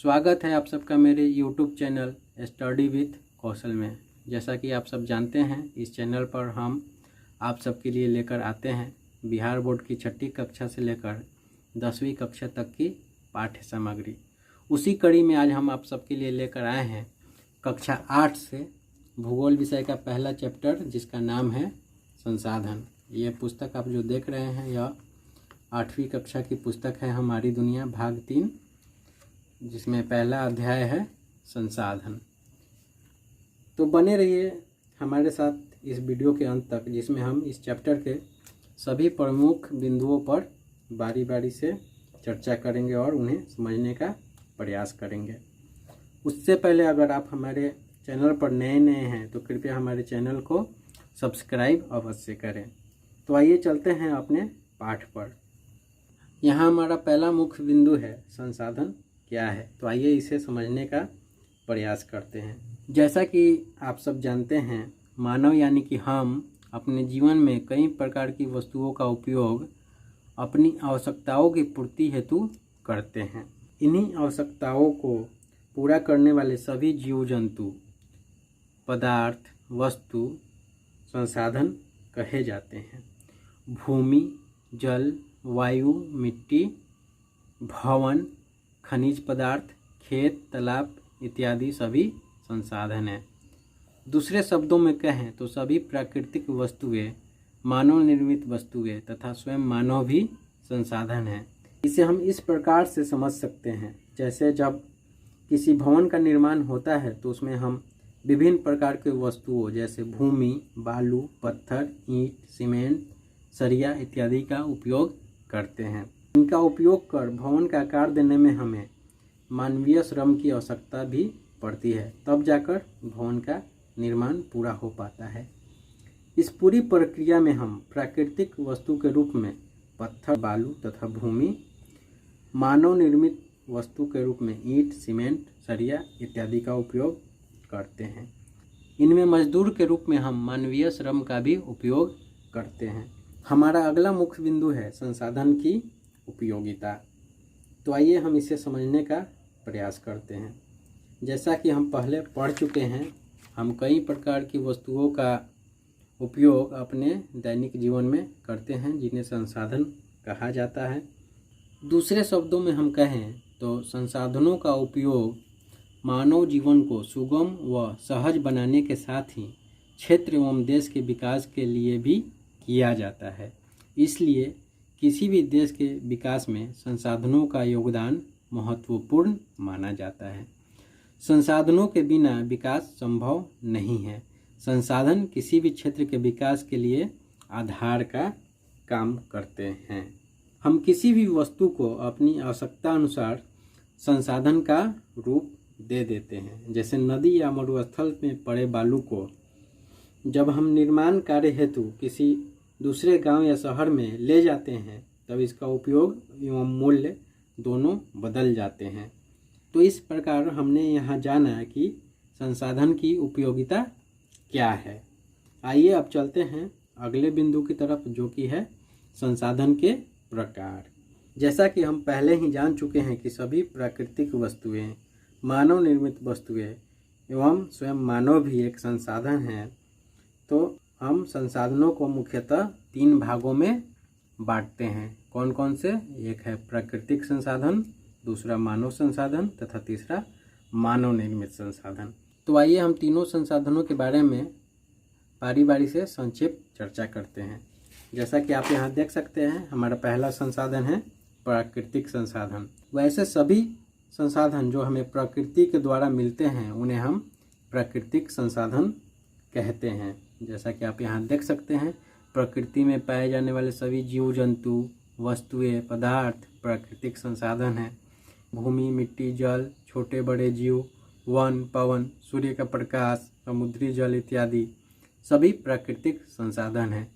स्वागत है आप सबका मेरे YouTube चैनल स्टडी विथ कौशल में। जैसा कि आप सब जानते हैं, इस चैनल पर हम आप सबके लिए लेकर आते हैं बिहार बोर्ड की 6ठी कक्षा से लेकर 10वीं कक्षा तक की पाठ्य सामग्री। उसी कड़ी में आज हम आप सबके लिए लेकर आए हैं कक्षा 8 से भूगोल विषय का पहला चैप्टर, जिसका नाम है संसाधन। ये पुस्तक आप जो देख रहे हैं यह 8वीं कक्षा की पुस्तक है, हमारी दुनिया भाग 3, जिसमें पहला अध्याय है संसाधन। तो बने रहिए हमारे साथ इस वीडियो के अंत तक, जिसमें हम इस चैप्टर के सभी प्रमुख बिंदुओं पर बारी बारी से चर्चा करेंगे और उन्हें समझने का प्रयास करेंगे। उससे पहले अगर आप हमारे चैनल पर नए हैं तो कृपया हमारे चैनल को सब्सक्राइब अवश्य करें। तो आइए चलते हैं अपने पाठ पर। यहाँ हमारा पहला मुख्य बिंदु है संसाधन क्या है। तो आइए इसे समझने का प्रयास करते हैं। जैसा कि आप सब जानते हैं, मानव यानी कि हम अपने जीवन में कई प्रकार की वस्तुओं का उपयोग अपनी आवश्यकताओं की पूर्ति हेतु करते हैं। इन्हीं आवश्यकताओं को पूरा करने वाले सभी जीव जंतु, पदार्थ, वस्तु संसाधन कहे जाते हैं। भूमि, जल, वायु, मिट्टी, भवन, खनिज पदार्थ, खेत, तालाब इत्यादि सभी संसाधन हैं। दूसरे शब्दों में कहें तो सभी प्राकृतिक वस्तुएं, मानव निर्मित वस्तुएं तथा स्वयं मानव भी संसाधन हैं। इसे हम इस प्रकार से समझ सकते हैं, जैसे जब किसी भवन का निर्माण होता है तो उसमें हम विभिन्न प्रकार के वस्तुओं जैसे भूमि, बालू, पत्थर, ईंट, सीमेंट, सरिया इत्यादि का उपयोग करते हैं। इनका उपयोग कर भवन का आकार देने में हमें मानवीय श्रम की आवश्यकता भी पड़ती है, तब जाकर भवन का निर्माण पूरा हो पाता है। इस पूरी प्रक्रिया में हम प्राकृतिक वस्तु के रूप में पत्थर, बालू तथा भूमि, मानव निर्मित वस्तु के रूप में ईंट, सीमेंट, सरिया इत्यादि का उपयोग करते हैं। इनमें मजदूर के रूप में हम मानवीय श्रम का भी उपयोग करते हैं। हमारा अगला मुख्य बिंदु है संसाधन की उपयोगिता। तो आइए हम इसे समझने का प्रयास करते हैं। जैसा कि हम पहले पढ़ चुके हैं, हम कई प्रकार की वस्तुओं का उपयोग अपने दैनिक जीवन में करते हैं, जिन्हें संसाधन कहा जाता है। दूसरे शब्दों में हम कहें तो संसाधनों का उपयोग मानव जीवन को सुगम व सहज बनाने के साथ ही क्षेत्र एवं देश के विकास के लिए भी किया जाता है। इसलिए किसी भी देश के विकास में संसाधनों का योगदान महत्वपूर्ण माना जाता है। संसाधनों के बिना विकास संभव नहीं है। संसाधन किसी भी क्षेत्र के विकास के लिए आधार का काम करते हैं। हम किसी भी वस्तु को अपनी आवश्यकता अनुसार संसाधन का रूप दे देते हैं। जैसे नदी या मरुस्थल में पड़े बालू को जब हम निर्माण कार्य हेतु किसी दूसरे गांव या शहर में ले जाते हैं, तब इसका उपयोग एवं मूल्य दोनों बदल जाते हैं। तो इस प्रकार हमने यहाँ जाना कि संसाधन की उपयोगिता क्या है। आइए अब चलते हैं अगले बिंदु की तरफ, जो कि है संसाधन के प्रकार। जैसा कि हम पहले ही जान चुके हैं कि सभी प्राकृतिक वस्तुएं, मानव निर्मित वस्तुएं एवं स्वयं मानव भी एक संसाधन है। तो हम संसाधनों को मुख्यतः 3 भागों में बांटते हैं। कौन कौन से? एक है प्राकृतिक संसाधन, दूसरा मानव संसाधन तथा तीसरा मानव निर्मित संसाधन। तो आइए हम तीनों संसाधनों के बारे में बारी बारी से संक्षिप्त चर्चा करते हैं। जैसा कि आप यहाँ देख सकते हैं, हमारा पहला संसाधन है प्राकृतिक संसाधन। वैसे सभी संसाधन जो हमें प्रकृति के द्वारा मिलते हैं उन्हें हम प्राकृतिक संसाधन कहते हैं। जैसा कि आप यहाँ देख सकते हैं, प्रकृति में पाए जाने वाले सभी जीव जंतु, वस्तुएं, पदार्थ प्राकृतिक संसाधन हैं। भूमि, मिट्टी, जल, छोटे बड़े जीव, वन, पवन, सूर्य का प्रकाश, समुद्री जल इत्यादि सभी प्राकृतिक संसाधन हैं।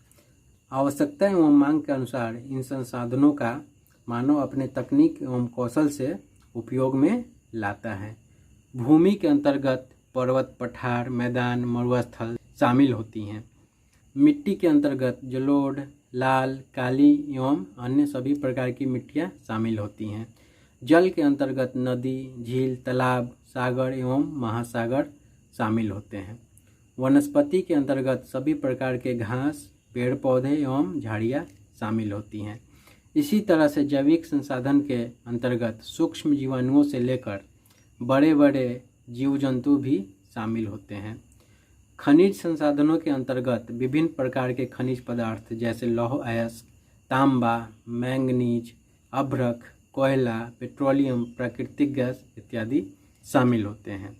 आवश्यकता एवं मांग के अनुसार इन संसाधनों का मानव अपने तकनीक एवं कौशल से उपयोग में लाता है। भूमि के अंतर्गत पर्वत, पठार, मैदान, मरुस्थल शामिल होती हैं। मिट्टी के अंतर्गत जलोढ़, लाल, काली एवं अन्य सभी प्रकार की मिट्टियाँ शामिल होती हैं। जल के अंतर्गत नदी, झील, तालाब, सागर एवं महासागर शामिल होते हैं। वनस्पति के अंतर्गत सभी प्रकार के घास, पेड़ पौधे एवं झाड़ियाँ शामिल होती हैं। इसी तरह से जैविक संसाधन के अंतर्गत सूक्ष्म जीवाणुओं से लेकर बड़े बड़े जीव जंतु भी शामिल होते हैं। खनिज संसाधनों के अंतर्गत विभिन्न प्रकार के खनिज पदार्थ जैसे लौह अयस्क, तांबा, मैंगनीज, अभ्रक, कोयला, पेट्रोलियम, प्राकृतिक गैस इत्यादि शामिल होते हैं।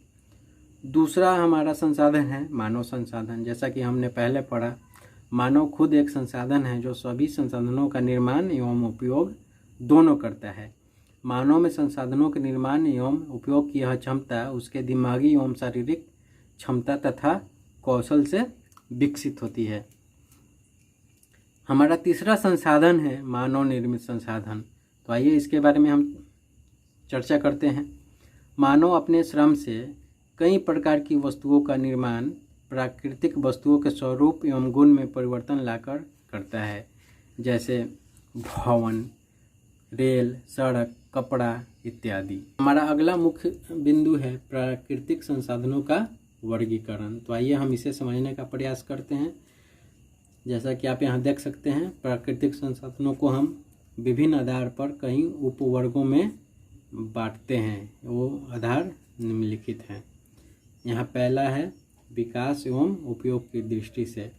दूसरा हमारा संसाधन है मानव संसाधन। जैसा कि हमने पहले पढ़ा, मानव खुद एक संसाधन है जो सभी संसाधनों का निर्माण एवं उपयोग दोनों करता है। मानव में संसाधनों के निर्माण एवं उपयोग की यह क्षमता उसके दिमागी एवं शारीरिक क्षमता तथा कौशल से विकसित होती है। हमारा तीसरा संसाधन है मानव निर्मित संसाधन। तो आइए इसके बारे में हम चर्चा करते हैं। मानव अपने श्रम से कई प्रकार की वस्तुओं का निर्माण प्राकृतिक वस्तुओं के स्वरूप एवं गुण में परिवर्तन लाकर करता है, जैसे भवन, रेल, सड़क, कपड़ा इत्यादि। हमारा अगला मुख्य बिंदु है प्राकृतिक संसाधनों का वर्गीकरण। तो आइए हम इसे समझने का प्रयास करते हैं। जैसा कि आप यहाँ देख सकते हैं, प्राकृतिक संसाधनों को हम विभिन्न आधार पर कई उपवर्गों में बांटते हैं। वो आधार निम्नलिखित हैं। यहाँ पहला है विकास एवं उपयोग की दृष्टि से।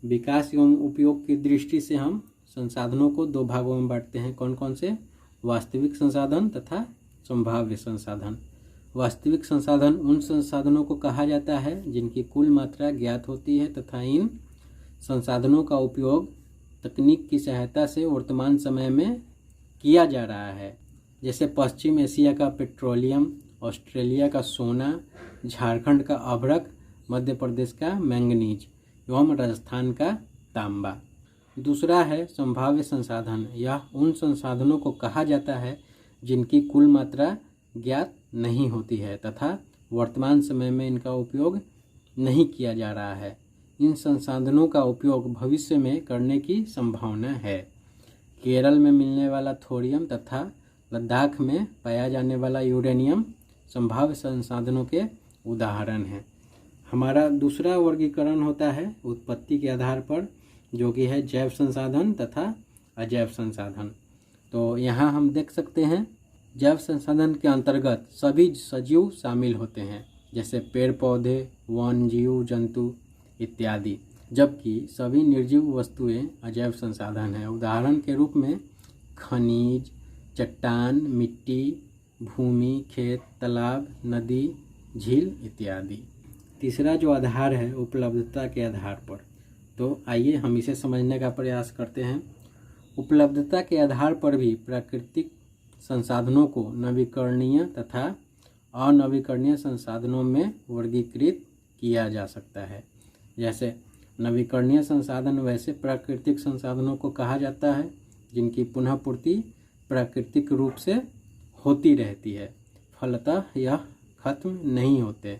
विकास एवं उपयोग की दृष्टि से हम संसाधनों को दो भागों में बांटते हैं। कौन कौन से? वास्तविक संसाधन तथा संभाव्य संसाधन। वास्तविक संसाधन उन संसाधनों को कहा जाता है जिनकी कुल मात्रा ज्ञात होती है तथा इन संसाधनों का उपयोग तकनीक की सहायता से वर्तमान समय में किया जा रहा है। जैसे पश्चिम एशिया का पेट्रोलियम, ऑस्ट्रेलिया का सोना, झारखंड का अभ्रक, मध्य प्रदेश का मैंगनीज एवं राजस्थान का तांबा। दूसरा है संभाव्य संसाधन। यह उन संसाधनों को कहा जाता है जिनकी कुल मात्रा ज्ञात नहीं होती है तथा वर्तमान समय में इनका उपयोग नहीं किया जा रहा है। इन संसाधनों का उपयोग भविष्य में करने की संभावना है। केरल में मिलने वाला थोरियम तथा लद्दाख में पाया जाने वाला यूरेनियम संभाव्य संसाधनों के उदाहरण हैं। हमारा दूसरा वर्गीकरण होता है उत्पत्ति के आधार पर, जो कि है जैव संसाधन तथा अजैव संसाधन। तो यहाँ हम देख सकते हैं जैव संसाधन के अंतर्गत सभी सजीव शामिल होते हैं, जैसे पेड़ पौधे, वन जीव जंतु इत्यादि, जबकि सभी निर्जीव वस्तुएं अजैव संसाधन हैं। उदाहरण के रूप में खनिज, चट्टान, मिट्टी, भूमि, खेत, तालाब, नदी, झील इत्यादि। तीसरा जो आधार है उपलब्धता के आधार पर। तो आइए हम इसे समझने का प्रयास करते हैं। उपलब्धता के आधार पर भी प्राकृतिक संसाधनों को नवीकरणीय तथा अनवीकरणीय संसाधनों में वर्गीकृत किया जा सकता है। जैसे नवीकरणीय संसाधन वैसे प्राकृतिक संसाधनों को कहा जाता है जिनकी पुनः पूर्ति प्राकृतिक रूप से होती रहती है, फलतः यह खत्म नहीं होते।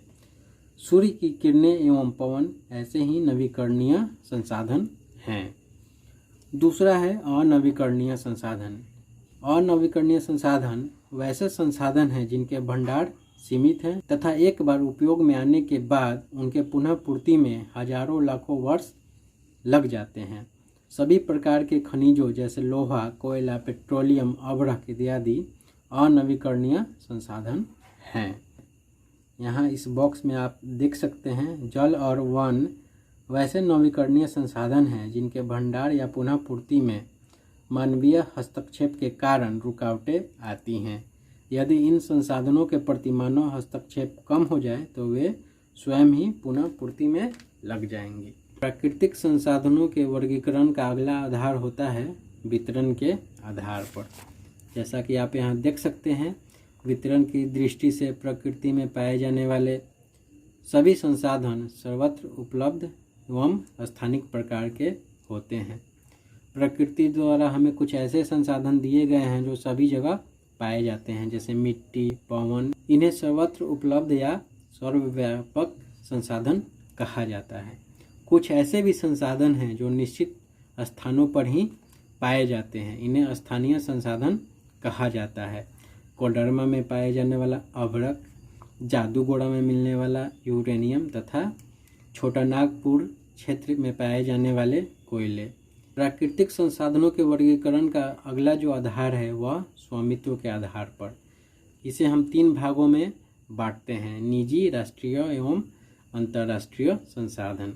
सूर्य की किरणें एवं पवन ऐसे ही नवीकरणीय संसाधन हैं। दूसरा है अनवीकरणीय संसाधन। अनवीकरणीय संसाधन वैसे संसाधन हैं जिनके भंडार सीमित हैं तथा एक बार उपयोग में आने के बाद उनके पुनः पूर्ति में हजारों लाखों वर्ष लग जाते हैं। सभी प्रकार के खनिजों जैसे लोहा, कोयला, पेट्रोलियम, अभ्रक इत्यादि अनवीकरणीय संसाधन हैं। यहाँ इस बॉक्स में आप देख सकते हैं जल और वन वैसे नवीकरणीय संसाधन हैं जिनके भंडार या पुनः पूर्ति में मानवीय हस्तक्षेप के कारण रुकावटें आती हैं। यदि इन संसाधनों के प्रति मानव हस्तक्षेप कम हो जाए तो वे स्वयं ही पुनः पूर्ति में लग जाएंगी। प्राकृतिक संसाधनों के वर्गीकरण का अगला आधार होता है वितरण के आधार पर। जैसा कि आप यहाँ देख सकते हैं, वितरण की दृष्टि से प्रकृति में पाए जाने वाले सभी संसाधन सर्वत्र उपलब्ध एवं स्थानिक प्रकार के होते हैं। प्रकृति द्वारा हमें कुछ ऐसे संसाधन दिए गए हैं जो सभी जगह पाए जाते हैं, जैसे मिट्टी, पवन। इन्हें सर्वत्र उपलब्ध या सर्वव्यापक संसाधन कहा जाता है। कुछ ऐसे भी संसाधन हैं जो निश्चित स्थानों पर ही पाए जाते हैं, इन्हें स्थानीय संसाधन कहा जाता है। कोडरमा में पाए जाने वाला अभ्रक, जादूगोड़ा में मिलने वाला यूरेनियम तथा छोटा नागपुर क्षेत्र में पाए जाने वाले कोयले। प्राकृतिक संसाधनों के वर्गीकरण का अगला जो आधार है वह स्वामित्व के आधार पर। इसे हम 3 भागों में बांटते हैं: निजी, राष्ट्रीय एवं अंतर्राष्ट्रीय संसाधन।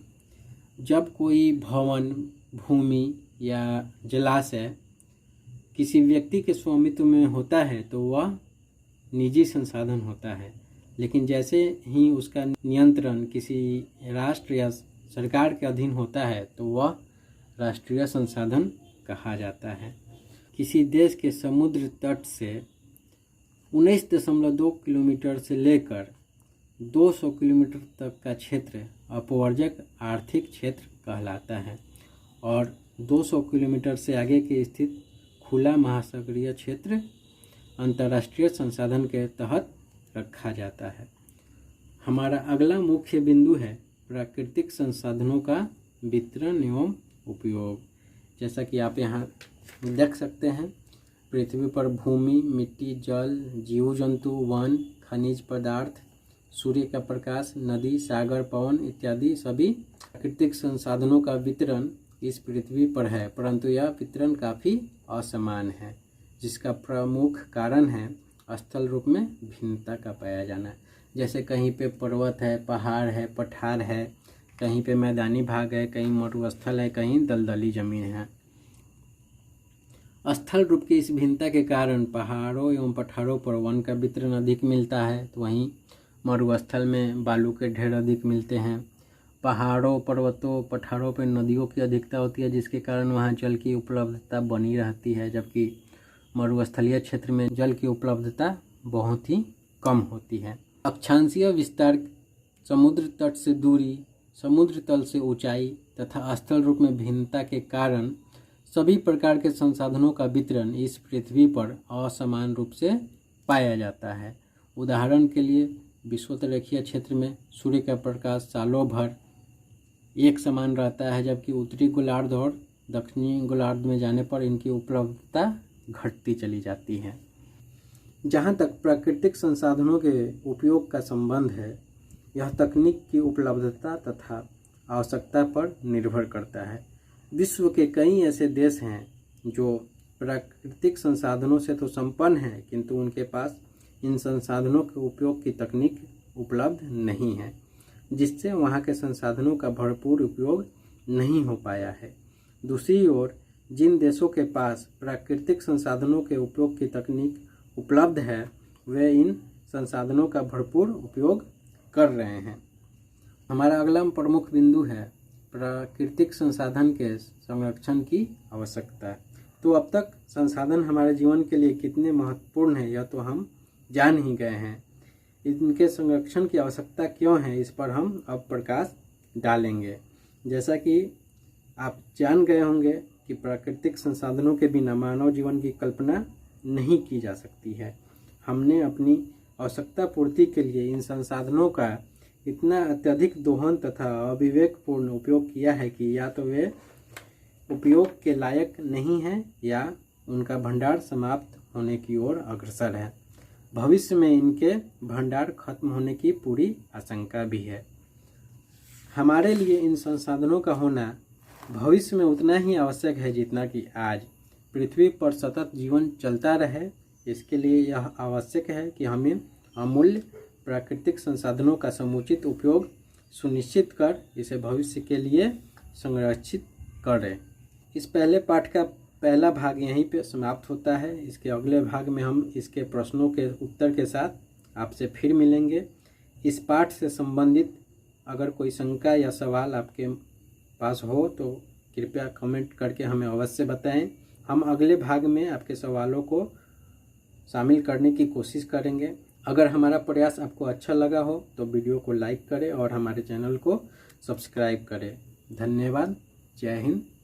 जब कोई भवन, भूमि या जलाशय किसी व्यक्ति के स्वामित्व में होता है तो वह निजी संसाधन होता है, लेकिन जैसे ही उसका नियंत्रण किसी राष्ट्र या सरकार के अधीन होता है तो वह राष्ट्रीय संसाधन कहा जाता है। किसी देश के समुद्र तट से 19.2 किलोमीटर से लेकर 200 किलोमीटर तक का क्षेत्र अपवर्जक आर्थिक क्षेत्र कहलाता है और 200 किलोमीटर से आगे के स्थित खुला महासागरीय क्षेत्र अंतर्राष्ट्रीय संसाधन के तहत रखा जाता है। हमारा अगला मुख्य बिंदु है प्राकृतिक संसाधनों का वितरण एवं उपयोग। जैसा कि आप यहाँ देख सकते हैं, पृथ्वी पर भूमि, मिट्टी, जल, जीव जंतु, वन, खनिज पदार्थ, सूर्य का प्रकाश, नदी, सागर, पवन इत्यादि सभी प्राकृतिक संसाधनों का वितरण इस पृथ्वी पर है, परंतु यह वितरण काफ़ी असमान है, जिसका प्रमुख कारण है स्थल रूप में भिन्नता का पाया जाना। जैसे कहीं पे पर्वत है, पहाड़ है, पठार है, कहीं पे मैदानी भाग है, कहीं मरुस्थल है, कहीं दलदली जमीन है। स्थल रूप की इस भिन्नता के कारण पहाड़ों एवं पठारों पर वन का वितरण अधिक मिलता है, तो वहीं मरुस्थल में बालू के ढेर अधिक मिलते हैं। पहाड़ों, पर्वतों, पठारों पर नदियों की अधिकता होती है, जिसके कारण वहाँ जल की उपलब्धता बनी रहती है, जबकि मरुस्थलीय क्षेत्र में जल की उपलब्धता बहुत ही कम होती है। अक्षांशीय विस्तार, समुद्र तट से दूरी, समुद्र तल से ऊंचाई तथा स्थल रूप में भिन्नता के कारण सभी प्रकार के संसाधनों का वितरण इस पृथ्वी पर असमान रूप से पाया जाता है। उदाहरण के लिए विषुवतरेखीय क्षेत्र में सूर्य का प्रकाश सालों भर एक समान रहता है, जबकि उत्तरी गोलार्ध और दक्षिणी गोलार्ध में जाने पर इनकी उपलब्धता घटती चली जाती है। जहाँ तक प्राकृतिक संसाधनों के उपयोग का संबंध है, यह तकनीक की उपलब्धता तथा आवश्यकता पर निर्भर करता है। विश्व के कई ऐसे देश हैं जो प्राकृतिक संसाधनों से तो संपन्न हैं, किंतु उनके पास इन संसाधनों के उपयोग की तकनीक उपलब्ध नहीं है, जिससे वहाँ के संसाधनों का भरपूर उपयोग नहीं हो पाया है। दूसरी ओर जिन देशों के पास प्राकृतिक संसाधनों के उपयोग की तकनीक उपलब्ध है, वे इन संसाधनों का भरपूर उपयोग कर रहे हैं। हमारा अगला प्रमुख बिंदु है प्राकृतिक संसाधन के संरक्षण की आवश्यकता। तो अब तक संसाधन हमारे जीवन के लिए कितने महत्वपूर्ण हैं यह तो हम जान ही गए हैं। इनके संरक्षण की आवश्यकता क्यों है, इस पर हम अब प्रकाश डालेंगे। जैसा कि आप जान गए होंगे कि प्राकृतिक संसाधनों के बिना मानव जीवन की कल्पना नहीं की जा सकती है। हमने अपनी आवश्यकता पूर्ति के लिए इन संसाधनों का इतना अत्यधिक दोहन तथा अविवेकपूर्ण उपयोग किया है कि या तो वे उपयोग के लायक नहीं हैं या उनका भंडार समाप्त होने की ओर अग्रसर है। भविष्य में इनके भंडार खत्म होने की पूरी आशंका भी है। हमारे लिए इन संसाधनों का होना भविष्य में उतना ही आवश्यक है जितना कि आज। पृथ्वी पर सतत जीवन चलता रहे, इसके लिए यह आवश्यक है कि हमें अमूल्य प्राकृतिक संसाधनों का समुचित उपयोग सुनिश्चित कर इसे भविष्य के लिए संरक्षित करें। इस पहले पाठ का पहला भाग यहीं पे समाप्त होता है। इसके अगले भाग में हम इसके प्रश्नों के उत्तर के साथ आपसे फिर मिलेंगे। इस पाठ से संबंधित अगर कोई शंका या सवाल आपके पास हो तो कृपया कमेंट करके हमें अवश्य बताएं। हम अगले भाग में आपके सवालों को शामिल करने की कोशिश करेंगे। अगर हमारा प्रयास आपको अच्छा लगा हो तो वीडियो को लाइक करें और हमारे चैनल को सब्सक्राइब करें। धन्यवाद। जय हिंद।